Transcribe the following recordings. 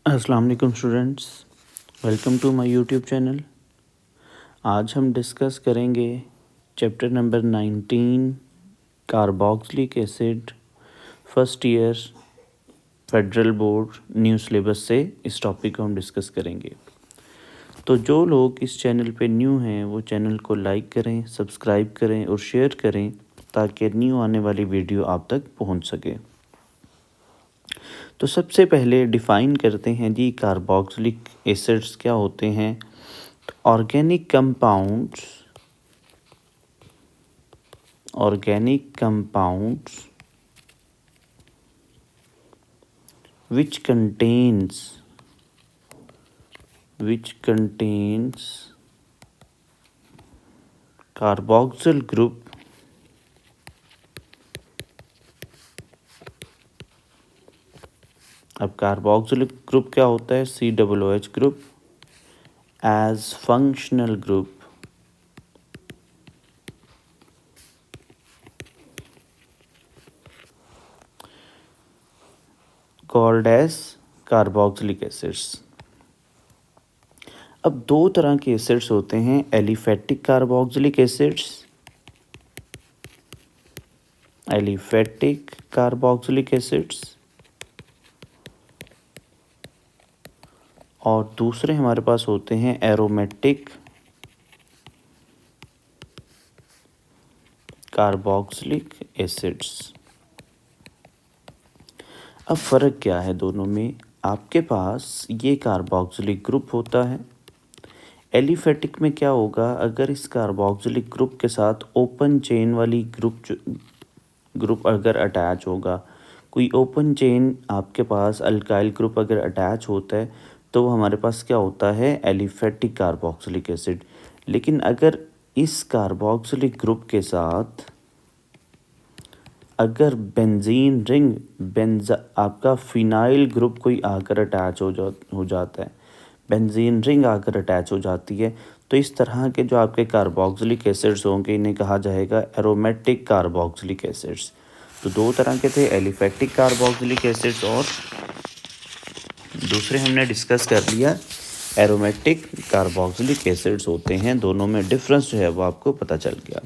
अस्सलाम वालेकुम students, welcome to my YouTube channel. आज हम डिस्कस करेंगे chapter number 19 carboxylic acid first year federal board new syllabus से इस टॉपिक को हम डिस्कस करेंगे। तो जो लोग इस चैनल पे न्यू हैं वो चैनल को लाइक करें, सब्सक्राइब करें और शेयर करें ताकि न्यू आने वाली वीडियो आप तक पहुंच सके। तो सबसे पहले डिफ़ाइन करते हैं जी कार्बोक्सिलिक एसिड्स क्या होते हैं। Organic compounds which contains carboxyl group अब कार्बोक्सिलिक ग्रुप क्या होता है? COOH group as functional group called as carboxylic acids. अब दो तरह के एसिड्स होते हैं, एलिफेटिक कार्बोक्सिलिक एसिड्स और दूसरे हमारे पास होते हैं एरोमेटिक कार्बोक्सिलिक एसिड्स। अब फ़र्क क्या है दोनों में? आपके पास ये कार्बोक्सिलिक ग्रुप होता है। एलिफेटिक में क्या होगा? अगर इस कार्बोक्सिलिक ग्रुप के साथ ओपन चेन वाली ग्रुप अगर अटैच होगा, कोई ओपन चेन आपके पास अल्काइल ग्रुप अगर अटैच होता है तो हमारे पास क्या होता है? Aliphatic carboxylic acid. लेकिन अगर इस कार्बोक्सिलिक ग्रुप के साथ अगर बेंजीन रिंग आपका फिनाइल ग्रुप कोई आकर अटैच हो जाता है, बेंजीन रिंग आकर अटैच हो जाती है, तो इस तरह के जो आपके कार्बोक्सिलिक एसिड्स होंगे इन्हें कहा जाएगा एरोमेटिक कार्बोक्सिलिक एसिड्स। तो दो तरह के थे, एलिफेटिक कार्बोक्सिलिक एसिड्स और दूसरे हमने डिस्कस कर लिया एरोमेटिक कार्बोक्सिलिक एसिड्स होते हैं। दोनों में डिफरेंस जो है वो आपको पता चल गया।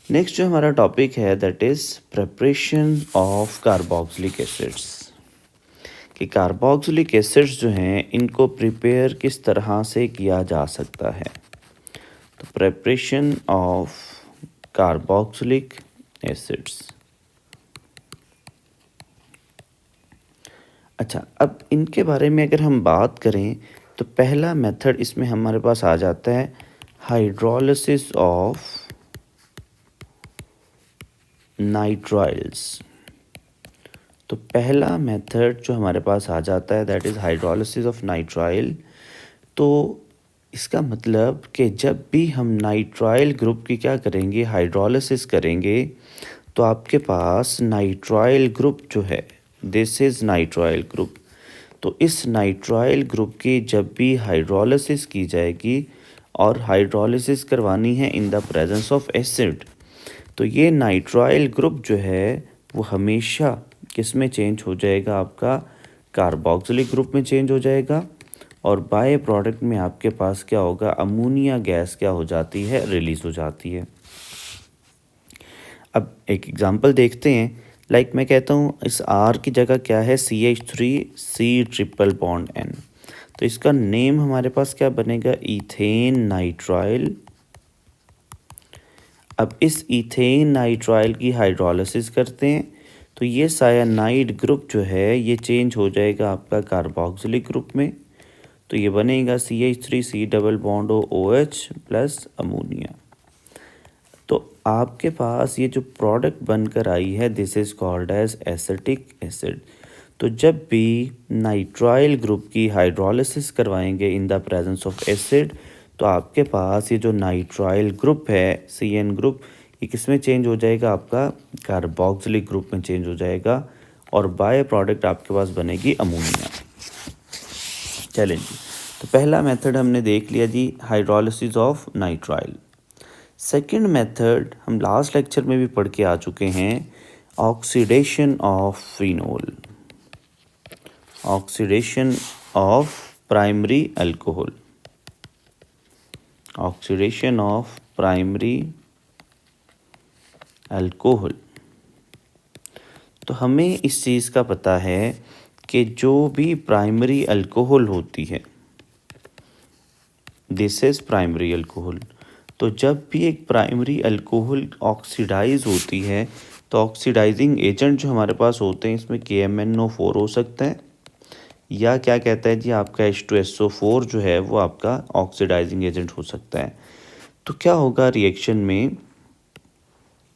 नेक्स्ट जो हमारा टॉपिक है that is preparation of carboxylic acids, कि कार्बोक्सिलिक एसिड्स जो हैं इनको प्रिपेयर किस तरह से किया जा सकता है। तो प्रिपरेशन ऑफ कार्बोक्सिलिक एसिड्स। अच्छा, अब इनके बारे में अगर हम बात करें तो पहला मेथड इसमें हमारे पास आ जाता है हाइड्रोलिसिस ऑफ नाइट्राइल्स। तो पहला मेथड जो हमारे पास आ जाता है that is hydrolysis of nitrile. तो इसका मतलब कि जब भी हम नाइट्राइल ग्रुप की क्या करेंगे, हाइड्रोलिसिस करेंगे, तो आपके पास नाइट्राइल ग्रुप जो है दिस इज़ नाइट्राइल ग्रुप। तो इस नाइट्राइल ग्रुप की जब भी हाइड्रोलिसिस की जाएगी और हाइड्रोलिसिस करवानी है इन द प्रेजेंस ऑफ एसिड, तो ये नाइट्राइल ग्रुप जो है वो हमेशा किस में चेंज हो जाएगा? आपका कार्बोक्सिलिक ग्रुप में चेंज हो जाएगा और बाय प्रोडक्ट में आपके पास क्या होगा? अमोनिया गैस क्या हो जाती है? रिलीज़ हो जाती है। अब एक एग्जांपल देखते हैं। मैं कहता हूँ इस R की जगह क्या है? CH3C triple bond N। तो इसका नेम हमारे पास क्या बनेगा? Ethane nitrile. अब इस इथेन नाइट्राइल की हाइड्रोलिसिस करते हैं तो ये सायानाइड ग्रुप जो है ये चेंज हो जाएगा आपका कार्बोक्सिलिक ग्रुप में। तो ये बनेगा CH3C double bond OH plus ammonia. तो आपके पास ये जो प्रोडक्ट बनकर आई है this is called as acetic acid. तो जब भी नाइट्राइल ग्रुप की हाइड्रोलिसिस करवाएंगे in the presence of acid, तो आपके पास ये जो नाइट्राइल ग्रुप है CN ग्रुप, ये किस में चेंज हो जाएगा? आपका कार्बोक्सिलिक ग्रुप में चेंज हो जाएगा और बाय प्रोडक्ट आपके पास बनेगी अमोनिया। चलें जी, तो पहला मेथड हमने देख लिया जी, hydrolysis of nitrile. Second method हम लास्ट लेक्चर में भी पढ़ के आ चुके हैं, oxidation of phenol. Oxidation of primary alcohol, oxidation of primary alcohol. तो हमें इस चीज़ का पता है कि जो भी प्राइमरी अल्कोहल होती है, दिस इज प्राइमरी अल्कोहल। तो जब भी एक प्राइमरी अल्कोहल ऑक्सीडाइज होती है तो ऑक्सीडाइजिंग एजेंट जो हमारे पास होते हैं इसमें KMnO4 हो सकता है, या क्या कहता है जी आपका H2SO4 जो है वो आपका ऑक्सीडाइजिंग एजेंट हो सकता है। तो क्या होगा रिएक्शन में,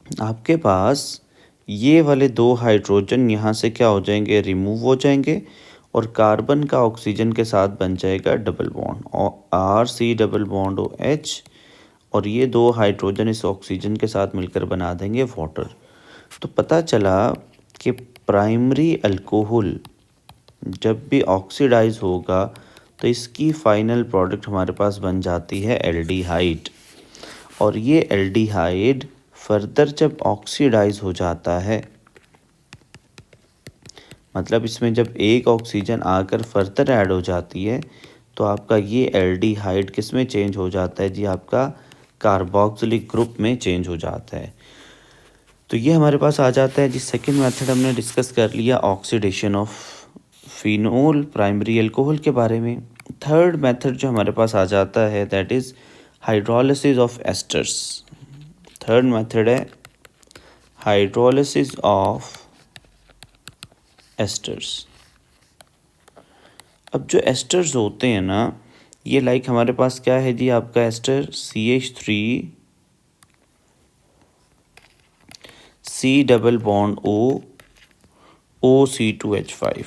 आपके पास ये वाले दो हाइड्रोजन यहाँ से क्या हो जाएंगे, रिमूव हो जाएंगे, और कार्बन का ऑक्सीजन के साथ बन जाएगा double bond RC double bond OH, और ये दो हाइड्रोजन इस ऑक्सीजन के साथ मिलकर बना देंगे वाटर। तो पता चला कि प्राइमरी अल्कोहल जब भी ऑक्सीडाइज होगा तो इसकी फाइनल प्रोडक्ट हमारे पास बन जाती है एल्डिहाइड, और ये एल्डिहाइड फर्दर जब ऑक्सीडाइज हो जाता है, मतलब इसमें जब एक ऑक्सीजन आकर फर्दर ऐड हो जाती है तो आपका ये एल्डिहाइड किस में चेंज हो जाता है जी, आपका कार्बोक्सिलिक ग्रुप में चेंज हो जाता है। तो ये हमारे पास आ जाता है जी। सेकंड मेथड हमने डिस्कस कर लिया oxidation of phenol primary alcohol के बारे में। थर्ड मेथड जो हमारे पास आ जाता है that is hydrolysis of esters. Third method है हाइड्रोलिसिस ऑफ एस्टर्स। अब जो एस्टर्स होते हैं ना, ये लाइक हमारे पास क्या है जी आपका ester CH3 C double bond O OC2H5।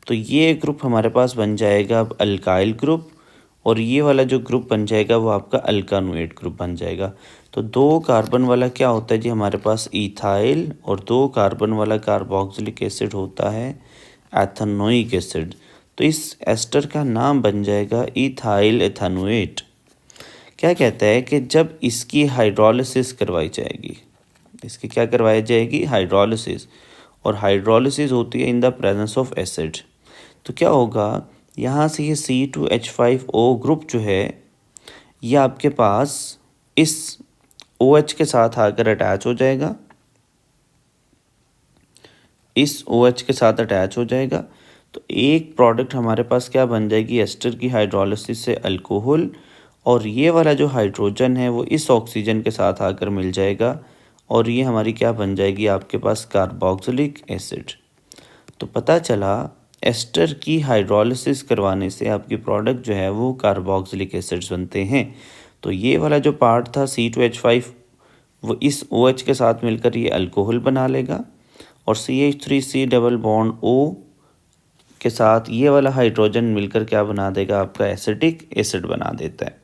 तो ये ग्रुप हमारे पास बन जाएगा अब अल्काइल ग्रुप, और ये वाला जो ग्रुप बन जाएगा वो आपका अल्कानोएट ग्रुप बन जाएगा। तो दो कार्बन वाला क्या होता है जी हमारे पास इथाइल, और दो कार्बन वाला कार्बोक्सिलिक एसिड होता है एथेनोइक एसिड। तो इस एस्टर का नाम बन जाएगा इथाइल एथेनोएट। क्या कहता है कि जब इसकी हाइड्रोलिसिस करवाई जाएगी, इसकी क्या करवाई जाएगी, हाइड्रोलिसिस, और हाइड्रोलिसिस होती है इन द प्रेजेंस ऑफ एसिड। तो क्या होगा, यहाँ से ये C2H5O ग्रुप जो है ये आपके पास इस OH के साथ आकर अटैच हो जाएगा, इस OH के साथ अटैच हो जाएगा। तो एक प्रोडक्ट हमारे पास क्या बन जाएगी, एस्टर की हाइड्रोलिसिस से अल्कोहल, और ये वाला जो हाइड्रोजन है वो इस ऑक्सीजन के साथ आकर मिल जाएगा, और ये हमारी क्या बन जाएगी आपके पास कार्बोक्सिलिक एसिड। तो पता चला एस्टर की हाइड्रोलिसिस करवाने से आपकी प्रोडक्ट जो है वो कार्बोक्सिलिक एसिड्स बनते हैं। तो ये वाला जो पार्ट था C2H5 वो इस OH के साथ मिलकर ये अल्कोहल बना लेगा, और CH3C डबल बॉन्ड O के साथ ये वाला हाइड्रोजन मिलकर क्या बना देगा, आपका एसिटिक एसिड बना देता है।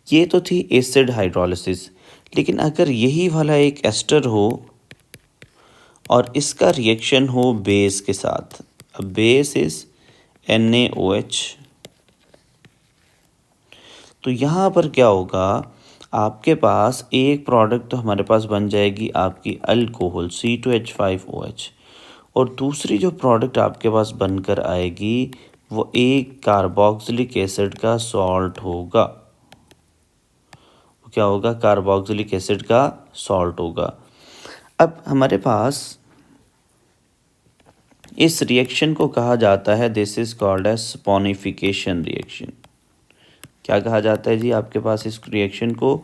ये तो थी एसिड हाइड्रोलिसिस। लेकिन अगर यही वाला एक एस्टर हो और इसका रिएक्शन हो बेस के साथ, अब बेस इज NaOH, तो यहाँ पर क्या होगा, आपके पास एक प्रोडक्ट तो हमारे पास बन जाएगी आपकी अल्कोहल C2H5OH, और दूसरी जो प्रोडक्ट आपके पास बनकर आएगी वो एक कार्बोक्सिलिक एसिड का सॉल्ट होगा। क्या होगा, कार्बोक्सिलिक एसिड का सॉल्ट होगा। अब हमारे पास इस रिएक्शन को कहा जाता है this is called as saponification reaction. क्या कहा जाता है जी आपके पास इस रिएक्शन को,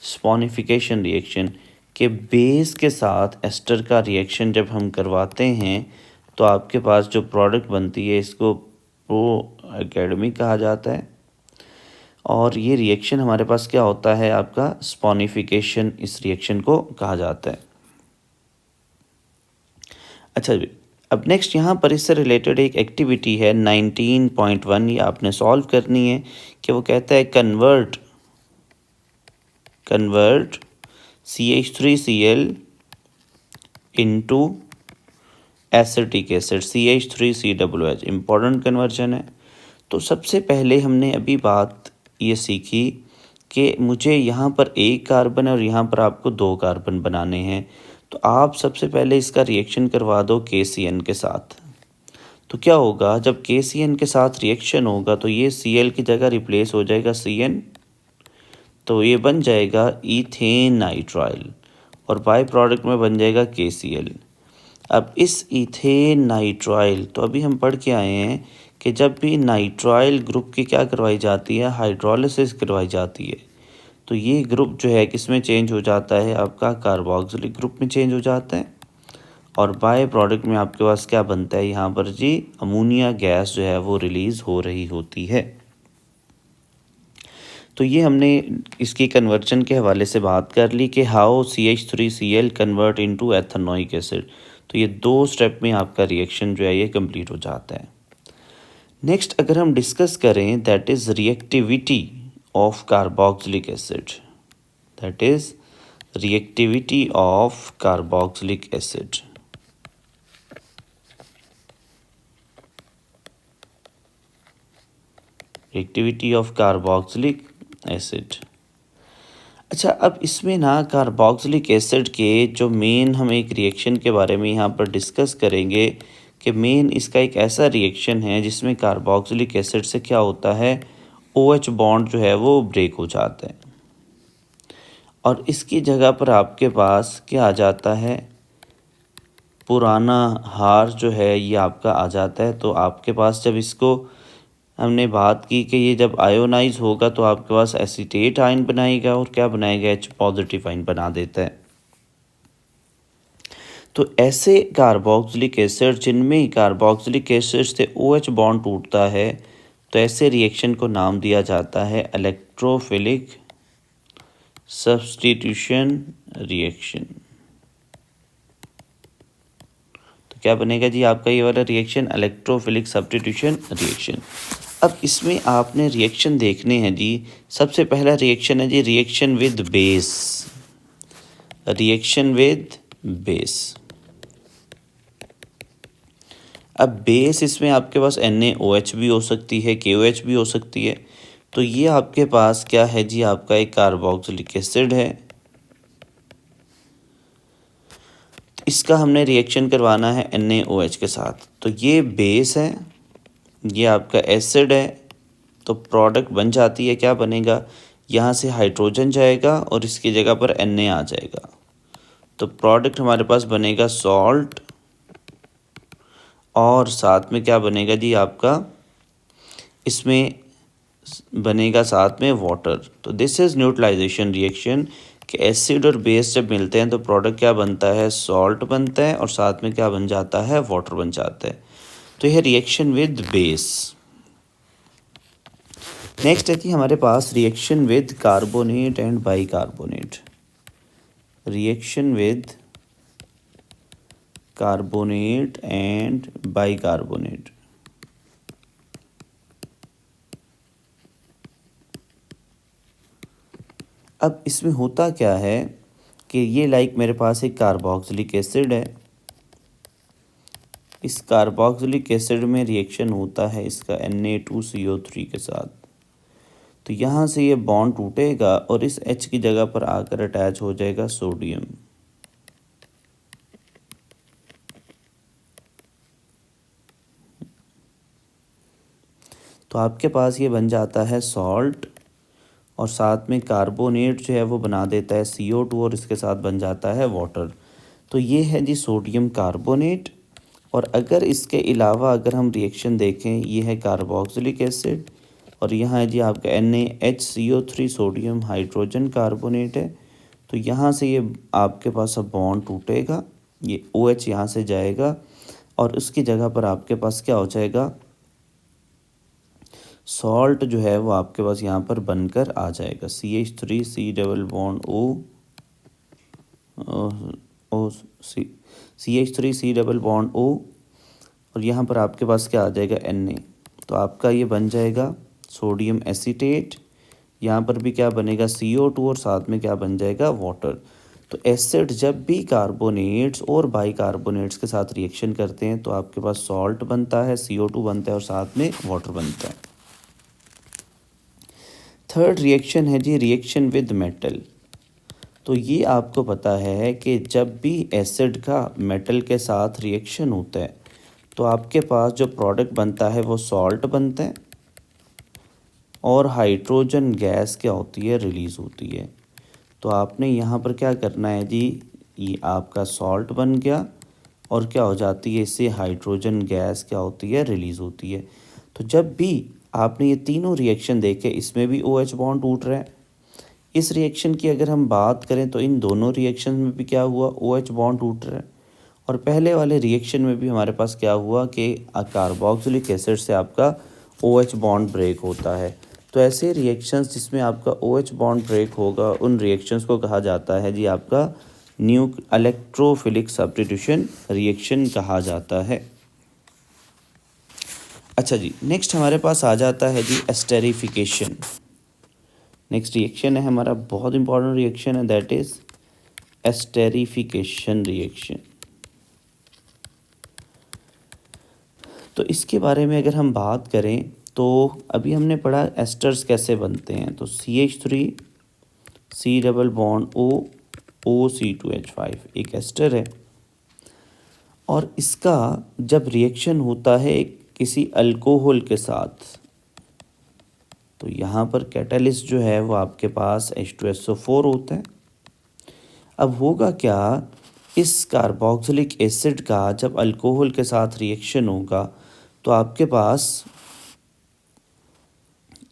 स्पॉनिफिकेशन रिएक्शन, के बेस के साथ एस्टर का रिएक्शन जब हम करवाते हैं तो आपके पास जो प्रोडक्ट बनती है इसको प्रो एकेडमिक कहा जाता है, और ये रिएक्शन हमारे पास क्या होता है आपका स्पॉनिफिकेशन, इस रिएक्शन को कहा जाता है। अच्छा जी, अब नेक्स्ट यहाँ पर इससे रिलेटेड एक एक्टिविटी है 19.1, ये आपने सॉल्व करनी है कि वो कहता है convert CH3Cl into acetic acid CH3COOH। Important conversion है। तो सबसे पहले हमने अभी बात ये सीखी कि मुझे यहाँ पर एक कार्बन और यहाँ पर आपको दो कार्बन बनाने हैं। तो आप सबसे पहले इसका रिएक्शन करवा दो KCN के साथ। तो क्या होगा, जब KCN के साथ रिएक्शन होगा तो ये Cl की जगह रिप्लेस हो जाएगा CN, तो ये बन जाएगा ईथेन नाइट्राइल और बाय प्रोडक्ट में बन जाएगा KCl। अब इस ईथेन नाइट्राइल, तो अभी हम पढ़ के आए हैं कि जब भी नाइट्राइल ग्रुप की क्या करवाई जाती है, हाइड्रोलिसिस करवाई जाती है, तो ये ग्रुप जो है किस में चेंज हो जाता है, आपका कार्बोक्सिलिक ग्रुप में चेंज हो जाता है और बाय प्रोडक्ट में आपके पास क्या बनता है, यहाँ पर जी अमोनिया गैस जो है वो रिलीज़ हो रही होती है। तो ये हमने इसकी कन्वर्जन के हवाले से बात कर ली कि how CH3Cl convert into ethanoic acid. तो ये 2 स्टेप में आपका रिएक्शन जो है ये कंप्लीट हो जाता है। नेक्स्ट अगर हम डिस्कस करें, that is reactivity of carboxylic acid, that is reactivity of carboxylic acid. Reactivity of carboxylic acid. अच्छा, अब इसमें ना कार्बोक्सिलिक एसिड के जो मेन हम एक रिएक्शन के बारे में यहाँ पर डिस्कस करेंगे कि मेन इसका एक ऐसा रिएक्शन है जिसमें कार्बोक्सिलिक एसिड से क्या होता है, OH बॉन्ड जो है वो ब्रेक हो जाता है और इसकी जगह पर आपके पास क्या आ जाता है, पुराना हार जो है ये आपका आ जाता है। तो आपके पास जब इसको हमने बात की कि ये जब आयोनाइज होगा तो आपके पास एसीटेट आयन बनाएगा और क्या बनाएगा, H पॉजिटिव आयन बना देता है। तो ऐसे कार्बोक्सिलिक एसिड जिनमें कार्बोक्सिलिक एसिड से OH बॉन्ड टूटता है, तो ऐसे रिएक्शन को नाम दिया जाता है इलेक्ट्रोफिलिक सब्स्टिट्यूशन रिएक्शन। तो क्या बनेगा जी आपका ये वाला रिएक्शन, इलेक्ट्रोफिलिक सब्स्टिट्यूशन रिएक्शन। अब इसमें आपने रिएक्शन देखने हैं जी। सबसे पहला रिएक्शन है जी reaction with base, reaction with base. अब बेस इसमें आपके पास NaOH भी हो सकती है, KOH भी हो सकती है। तो ये आपके पास क्या है जी, आपका एक कार्बोक्सिलिक एसिड है, इसका हमने रिएक्शन करवाना है NaOH के साथ। तो ये बेस है, ये आपका एसिड है, तो प्रोडक्ट बन जाती है, क्या बनेगा, यहाँ से हाइड्रोजन जाएगा और इसकी जगह पर Na आ जाएगा। तो प्रोडक्ट हमारे पास बनेगा सॉल्ट और साथ में क्या बनेगा जी आपका, इसमें बनेगा साथ में वाटर। तो दिस इज़ न्यूट्रलाइजेशन रिएक्शन कि एसिड और बेस जब मिलते हैं तो प्रोडक्ट क्या बनता है, सॉल्ट बनता है और साथ में क्या बन जाता है, वाटर बन जाता है। तो यह रिएक्शन विद बेस। नेक्स्ट है कि हमारे पास reaction with carbonate and bicarbonate, reaction with carbonate and bicarbonate. अब इसमें होता क्या है कि ये लाइक मेरे पास एक कार्बोक्सिलिक एसिड है, इस कार्बोक्सिलिक एसिड में रिएक्शन होता है इसका Na2CO3 के साथ। तो यहाँ से ये बॉन्ड टूटेगा और इस H की जगह पर आकर अटैच हो जाएगा सोडियम। तो आपके पास ये बन जाता है सॉल्ट और साथ में कार्बोनेट जो है वो बना देता है CO2 और इसके साथ बन जाता है वाटर। तो ये है जी सोडियम कार्बोनेट। और अगर इसके अलावा अगर हम रिएक्शन देखें, ये है कार्बोक्सिलिक एसिड और यहाँ है जी आपका NaHCO3 सोडियम हाइड्रोजन कार्बोनेट है। तो यहाँ से ये आपके पास अब बॉन्ड टूटेगा, ये OH यहाँ से जाएगा और उसकी जगह पर आपके पास क्या हो जाएगा, सॉल्ट जो है वो आपके पास यहाँ पर बनकर आ जाएगा CH3C double bond CH3C double bond O और यहाँ पर आपके पास क्या आ जाएगा Na। तो आपका ये बन जाएगा सोडियम एसीटेट, यहाँ पर भी क्या बनेगा CO2 और साथ में क्या बन जाएगा वाटर। तो एसिड जब भी कार्बोनेट्स और बाइकार्बोनेट्स के साथ रिएक्शन करते हैं तो आपके पास सॉल्ट बनता है, CO2 बनता है और साथ में वाटर बनता है। थर्ड रिएक्शन है जी रिएक्शन विद मेटल, तो ये आपको पता है कि जब भी एसिड का मेटल के साथ रिएक्शन होता है तो आपके पास जो प्रोडक्ट बनता है वो सॉल्ट बनता है और हाइड्रोजन गैस क्या होती है, रिलीज़ होती है। तो आपने यहाँ पर क्या करना है जी, ये आपका सॉल्ट बन गया और क्या हो जाती है, इससे हाइड्रोजन गैस क्या होती है, रिलीज़ होती है। तो जब भी आपने ये तीनों रिएक्शन देखे, इसमें भी OH बॉन्ड टूट रहा है। इस रिएक्शन की अगर हम बात करें तो इन दोनों रिएक्शन में भी क्या हुआ, OH बॉन्ड टूट रहा है। और पहले वाले रिएक्शन में भी हमारे पास क्या हुआ कि कार्बोक्सिलिक एसिड से आपका OH बॉन्ड ब्रेक होता है। तो ऐसे रिएक्शंस जिसमें आपका OH बॉन्ड ब्रेक होगा, उन रिएक्शंस को कहा जाता है जी आपका इलेक्ट्रोफिलिक सब्स्टिट्यूशन रिएक्शन कहा जाता है। अच्छा जी, नेक्स्ट हमारे पास आ जाता है जी एस्टेरिफिकेशन। नेक्स्ट रिएक्शन है हमारा, बहुत इंपॉर्टेंट रिएक्शन है, दैट इज एस्टेरिफिकेशन रिएक्शन। तो इसके बारे में अगर हम बात करें तो अभी हमने पढ़ा एस्टर्स कैसे बनते हैं। तो CH3 C double bond OC2H5 एक एस्टर है और इसका जब रिएक्शन होता है किसी अल्कोहल के साथ तो यहाँ पर कैटलिस्ट जो है वो आपके पास H2SO4 होता है। अब होगा क्या, इस कार्बोक्सिलिक एसिड का जब अल्कोहल के साथ रिएक्शन होगा तो आपके पास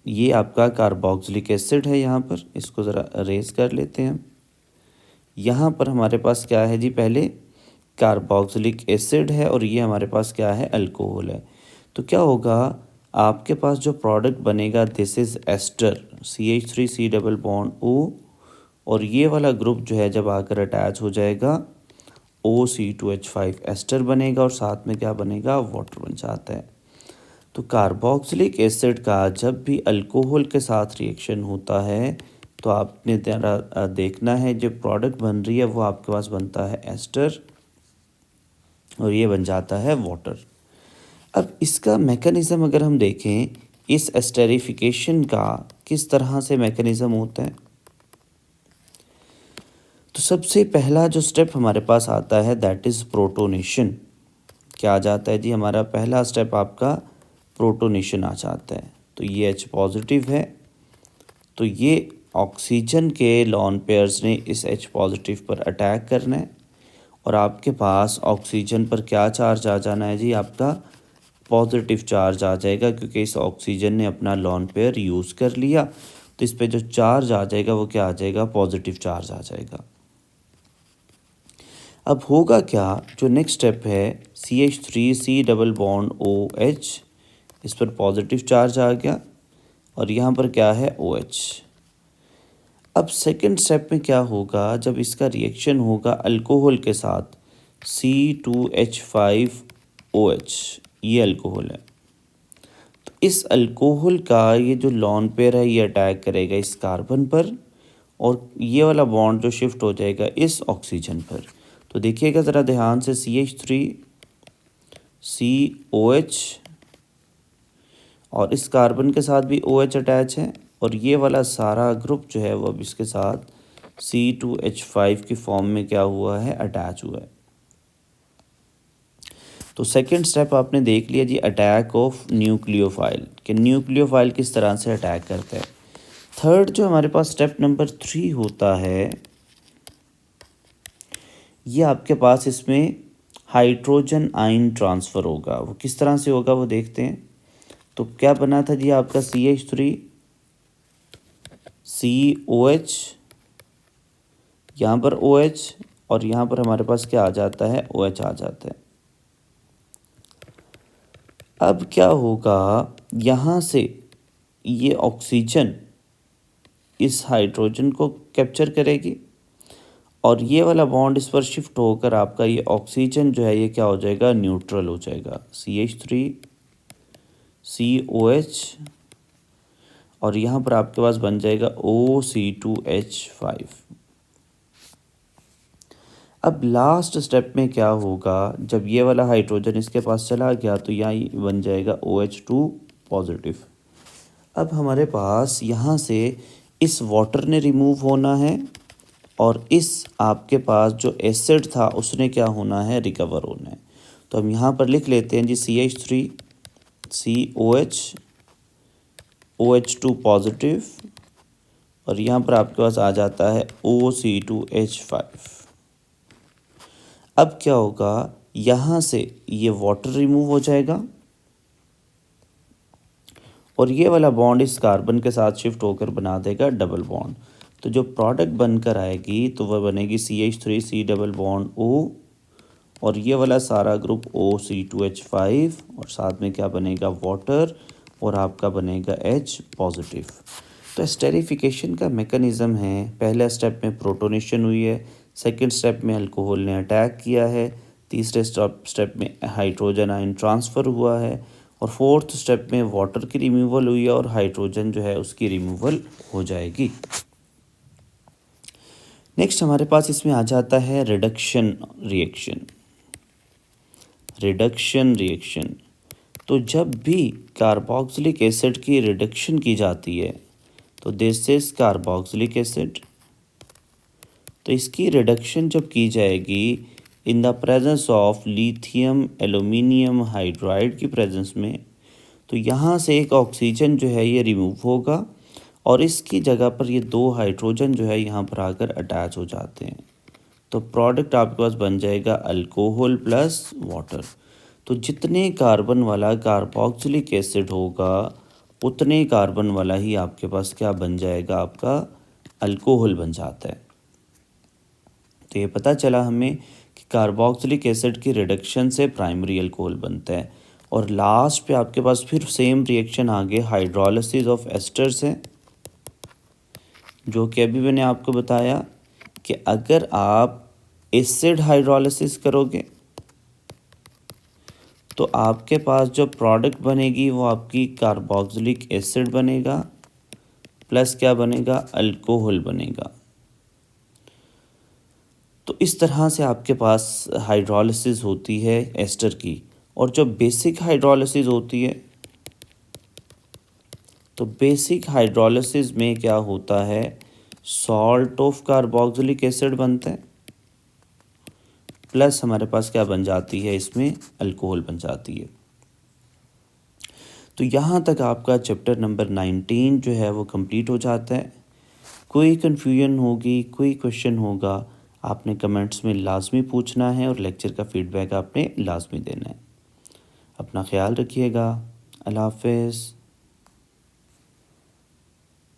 ये आपका कार्बोक्सिलिक एसिड है, यहाँ पर इसको ज़रा अरेज कर लेते हैं। यहाँ पर हमारे पास क्या है जी, पहले कार्बोक्सिलिक एसिड है और ये हमारे पास क्या है, अल्कोहल है। तो क्या होगा, आपके पास जो प्रोडक्ट बनेगा this is ester CH3 C double bond O और ये वाला ग्रुप जो है जब आकर अटैच हो जाएगा OC2H5 एस्टर बनेगा और साथ में क्या बनेगा, वाटर बन जाता है। तो कार्बोक्सिलिक एसिड का जब भी अल्कोहल के साथ रिएक्शन होता है तो आपने देखना है जो प्रोडक्ट बन रही है वो आपके पास बनता है एस्टर और ये बन जाता है वाटर। अब इसका मैकेनिज़्म अगर हम देखें, इस एस्टेरिफिकेशन का किस तरह से मैकेनिज़्म होता है, तो सबसे पहला जो स्टेप हमारे पास आता है दैट इज़ प्रोटोनेशन। क्या आ जाता है जी, हमारा पहला स्टेप आपका प्रोटोनेशन आ जाता है। तो ये H पॉजिटिव है तो ये ऑक्सीजन के लॉन पेयर्स ने इस H पॉजिटिव पर अटैक करना है और आपके पास ऑक्सीजन पर क्या चार्ज आ जाना है जी, आपका पॉजिटिव चार्ज आ जाएगा, क्योंकि इस ऑक्सीजन ने अपना लॉन पेयर यूज़ कर लिया। तो इस पे जो चार्ज आ जाएगा वो क्या आ जाएगा, पॉजिटिव चार्ज आ जाएगा। अब होगा क्या, जो नेक्स्ट स्टेप है CH3C डबल बॉन्ड OH, इस पर पॉजिटिव चार्ज आ गया और यहाँ पर क्या है, OH। अब सेकंड स्टेप में क्या होगा, जब इसका रिएक्शन होगा अल्कोहल के साथ C2H5OH, ये अल्कोहल है। तो इस अल्कोहल का ये जो लॉन पेयर है ये अटैक करेगा इस कार्बन पर और ये वाला बॉन्ड जो शिफ्ट हो जाएगा इस ऑक्सीजन पर। तो देखिएगा ज़रा ध्यान से, CH3COH और इस कार्बन के साथ भी OH अटैच है और ये वाला सारा ग्रुप जो है वो अब इसके साथ C2H5 की फॉर्म में क्या हुआ है, अटैच हुआ है। तो सेकंड स्टेप आपने देख लिया जी, अटैक ऑफ न्यूक्लियोफाइल, कि न्यूक्लियोफाइल किस तरह से अटैक करता है। थर्ड जो हमारे पास स्टेप नंबर 3 होता है, ये आपके पास इसमें हाइड्रोजन आयन ट्रांसफ़र होगा। वो किस तरह से होगा वो देखते हैं। तो क्या बना था जी आपका CH3COH, यहाँ पर OH और यहाँ पर हमारे पास क्या आ जाता है, OH आ जाता है। अब क्या होगा, यहाँ से ये ऑक्सीजन इस हाइड्रोजन को कैप्चर करेगी और ये वाला बॉन्ड इस पर शिफ्ट होकर आपका ये ऑक्सीजन जो है ये क्या हो जाएगा, न्यूट्रल हो जाएगा, CH3COH और यहाँ पर आपके पास बन जाएगा OC2H5। अब लास्ट स्टेप में क्या होगा, जब ये वाला हाइड्रोजन इसके पास चला गया तो यहाँ बन जाएगा OH2 पॉजिटिव। अब हमारे पास यहाँ से इस वाटर ने रिमूव होना है और इस आपके पास जो एसिड था उसने क्या होना है, रिकवर होना है। तो हम यहाँ पर लिख लेते हैं जी CH3 COH OH2 पॉजिटिव और यहाँ पर आपके पास आ जाता है OC2H5। अब क्या होगा, यहाँ से ये वाटर रिमूव हो जाएगा और ये वाला बॉन्ड इस कार्बन के साथ शिफ्ट होकर बना देगा डबल बॉन्ड। तो जो प्रोडक्ट बनकर आएगी तो वह बनेगी CH3C डबल बॉन्ड O और ये वाला सारा ग्रुप OC2H5 और साथ में क्या बनेगा, वाटर और आपका बनेगा H पॉजिटिव। तो एस्टेरिफिकेशन का मेकनिज़म है, पहला स्टेप में प्रोटोनेशन हुई है, सेकंड स्टेप में अल्कोहल ने अटैक किया है, तीसरे स्टेप में हाइड्रोजन आयन ट्रांसफ़र हुआ है और फोर्थ स्टेप में वाटर की रिमूवल हुई है और हाइड्रोजन जो है उसकी रिमूवल हो जाएगी। नेक्स्ट हमारे पास इसमें आ जाता है रिडक्शन रिएक्शन। रिडक्शन रिएक्शन, तो जब भी कार्बोक्सिलिक एसिड की रिडक्शन की जाती है तो दिस इज कार्बोक्सिलिक एसिड। तो इसकी रिडक्शन जब की जाएगी इन the presence of lithium aluminium hydride की प्रेजेंस में, तो यहाँ से एक ऑक्सीजन जो है ये रिमूव होगा और इसकी जगह पर ये दो हाइड्रोजन जो है यहाँ पर आकर अटैच हो जाते हैं। तो प्रोडक्ट आपके पास बन जाएगा अल्कोहल प्लस वाटर। तो जितने कार्बन वाला कार्बोक्सिलिक एसिड होगा उतने कार्बन वाला ही आपके पास क्या बन जाएगा, आपका अल्कोहल बन जाता है। तो ये पता चला हमें कि कार्बोक्सिलिक एसिड की रिडक्शन से प्राइमरी अल्कोहल बनता है। और लास्ट पे आपके पास फिर सेम रिएक्शन आगे हाइड्रोलिसिस ऑफ एस्टर्स है, जो कि अभी मैंने आपको बताया कि अगर आप एसिड हाइड्रोलिसिस करोगे तो आपके पास जो प्रोडक्ट बनेगी वो आपकी कार्बोक्सिलिक एसिड बनेगा प्लस क्या बनेगा, अल्कोहल बनेगा। तो इस तरह से आपके पास हाइड्रोलिसिस होती है एस्टर की। और जो बेसिक हाइड्रोलिसिस होती है, तो बेसिक हाइड्रोलिसिस में क्या होता है, सॉल्ट ऑफ कार्बोक्सिलिक एसिड बनता है प्लस हमारे पास क्या बन जाती है, इसमें अल्कोहल बन जाती है। तो यहाँ तक आपका चैप्टर नंबर 19 जो है वो कंप्लीट हो जाता है। कोई कन्फ्यूजन होगी, कोई क्वेश्चन होगा, आपने कमेंट्स में लाजमी पूछना है और लेक्चर का फीडबैक आपने लाजमी देना है। अपना ख्याल रखिएगा। अल्लाह हाफ़िज़।